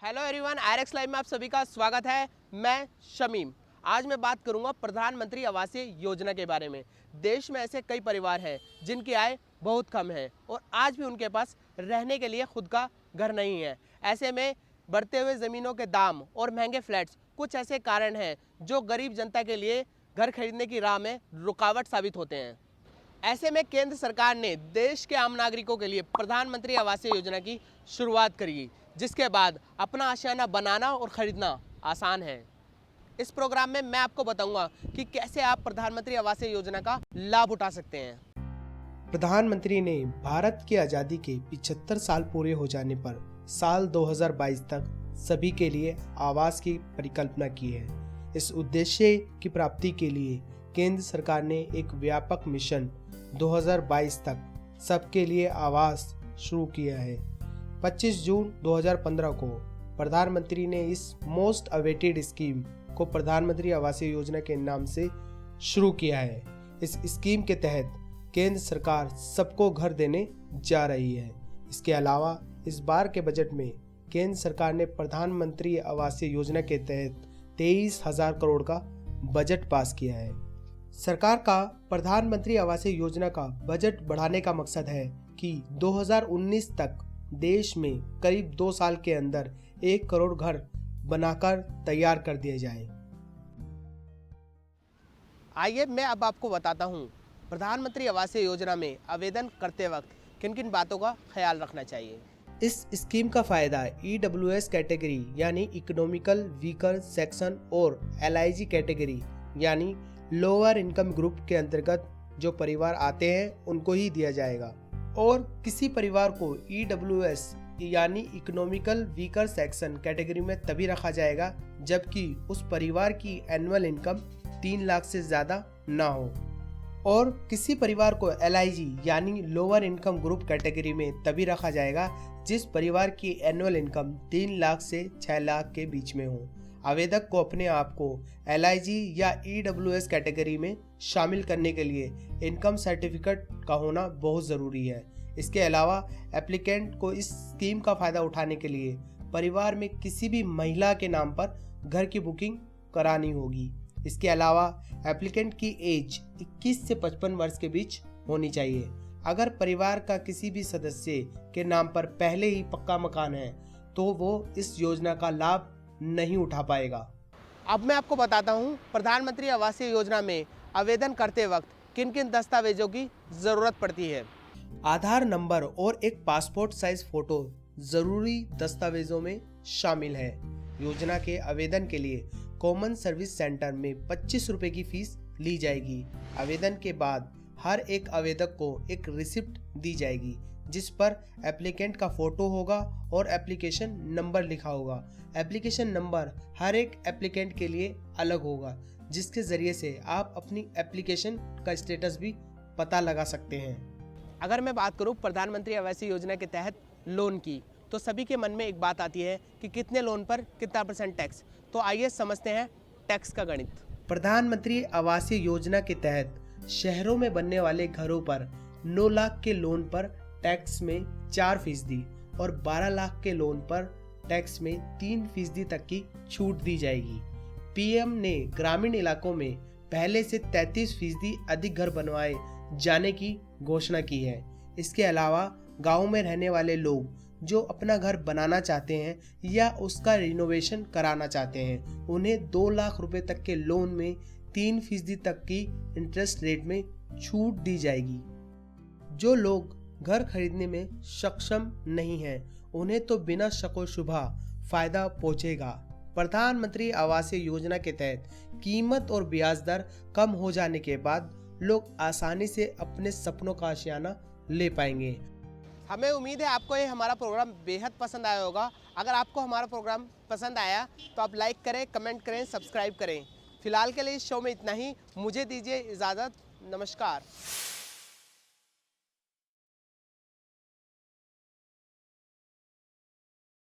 Hello everyone, RX live में आप सभी का स्वागत है। मैं शमीम। आज मैं बात करूंगा प्रधानमंत्री आवासीय योजना के बारे में। देश में ऐसे कई परिवार हैं जिनकी आय बहुत कम है और आज भी उनके पास रहने के लिए खुद का घर नहीं है। ऐसे में बढ़ते हुए ज़मीनों के दाम और महंगे फ्लैट्स कुछ ऐसे कारण हैं जो गरीब जनता के लिए घर खरीदने की राह में रुकावट साबित होते हैं। ऐसे में केंद्र सरकार ने देश के आम नागरिकों के लिए प्रधानमंत्री आवासीय योजना की शुरुआत करी, जिसके बाद अपना आशियाना बनाना और ख़रीदना आसान है। इस प्रोग्राम में मैं आपको बताऊंगा कि कैसे आप प्रधानमंत्री आवासीय योजना का लाभ उठा सकते हैं। प्रधानमंत्री ने भारत की आज़ादी के 75 साल पूरे हो जाने पर साल 2022 तक सभी के लिए आवास की परिकल्पना की है। इस उद्देश्य की प्राप्ति के लिए केंद्र सरकार ने एक व्यापक मिशन 2022 तक सबके लिए आवास शुरू किया है। 25 जून 2015 को प्रधानमंत्री ने इस मोस्ट अवेटेड स्कीम को प्रधानमंत्री आवासीय योजना के नाम से शुरू किया है। इस स्कीम के तहत केंद्र सरकार सबको घर देने जा रही है। इसके अलावा इस बार के बजट में केंद्र सरकार ने प्रधानमंत्री आवासीय योजना के तहत 23,000 करोड़ का बजट पास किया है। सरकार का प्रधानमंत्री आवासीय योजना का बजट बढ़ाने का मकसद है कि 2019 तक देश में करीब 2 साल के अंदर 1 करोड़ घर बनाकर तैयार कर दिए जाए। आइए मैं अब आपको बताता हूँ प्रधानमंत्री आवासीय योजना में आवेदन करते वक्त किन किन बातों का ख्याल रखना चाहिए। इस स्कीम का फायदा EWS कैटेगरी यानी इकोनॉमिकल वीकर सेक्शन और LIG कैटेगरी यानी लोअर इनकम ग्रुप के अंतर्गत जो परिवार आते हैं उनको ही दिया जाएगा और किसी परिवार को EWS यानी इकोनॉमिकल वीकर सेक्शन कैटेगरी में तभी रखा जाएगा जबकि उस परिवार की एनुअल इनकम 3 लाख से ज़्यादा ना हो और किसी परिवार को LIG यानी लोअर इनकम ग्रुप कैटेगरी में तभी रखा जाएगा जिस परिवार की एनुअल इनकम 3 लाख से 6 लाख के बीच में हो। आवेदक को अपने आप को LIG या EWS कैटेगरी में शामिल करने के लिए इनकम सर्टिफिकेट का होना बहुत ज़रूरी है। इसके अलावा एप्लीकेंट को इस स्कीम का फ़ायदा उठाने के लिए परिवार में किसी भी महिला के नाम पर घर की बुकिंग करानी होगी। इसके अलावा एप्लीकेंट की एज 21 से 55 वर्ष के बीच होनी चाहिए। अगर परिवार का किसी भी सदस्य के नाम पर पहले ही पक्का मकान है तो वो इस योजना का लाभ नहीं उठा पाएगा। अब मैं आपको बताता हूँ प्रधानमंत्री आवासीय योजना में आवेदन करते वक्त किन किन दस्तावेजों की ज़रूरत पड़ती है। आधार नंबर और एक पासपोर्ट साइज फोटो जरूरी दस्तावेजों में शामिल है। योजना के आवेदन के लिए कॉमन सर्विस सेंटर में 25 रुपये की फीस ली जाएगी। आवेदन के बाद हर एक आवेदक को एक रिसिप्ट दी जाएगी जिस पर एप्लीकेंट का फोटो होगा और एप्लीकेशन नंबर लिखा होगा। एप्लीकेशन नंबर हर एक एप्लीकेंट के लिए अलग होगा जिसके ज़रिए से आप अपनी एप्लीकेशन का स्टेटस भी पता लगा सकते हैं। अगर मैं बात करूं प्रधानमंत्री आवासीय योजना के तहत लोन की, तो सभी के मन में एक बात आती है कि कितने लोन पर कितना % टैक्स। तो आइए समझते हैं टैक्स का गणित। प्रधानमंत्री आवासीय योजना के तहत शहरों में बनने वाले घरों पर 9 लाख के लोन पर टैक्स में 4% और 12 लाख के लोन पर टैक्स में 3% तक की छूट दी जाएगी। PM ने ग्रामीण इलाकों में पहले से 33% अधिक घर बनवाए जाने की घोषणा की है। इसके अलावा गांव में रहने वाले लोग जो अपना घर बनाना चाहते हैं या उसका रिनोवेशन कराना चाहते हैं उन्हें 2 लाख रुपए तक के लोन में 3% तक की इंटरेस्ट रेट में छूट दी जाएगी। जो लोग घर खरीदने में सक्षम नहीं हैं उन्हें तो बिना शको शुबा फायदा पहुंचेगा। प्रधानमंत्री आवासीय योजना के तहत कीमत और ब्याज दर कम हो जाने के बाद लोग आसानी से अपने सपनों का आशियाना ले पाएंगे। हमें उम्मीद है आपको ये हमारा प्रोग्राम बेहद पसंद आया होगा। अगर आपको हमारा प्रोग्राम पसंद आया तो आप लाइक करें, कमेंट करें, सब्सक्राइब करें। फिलहाल के लिए इस शो में इतना ही। मुझे दीजिए इजाज़त। नमस्कार।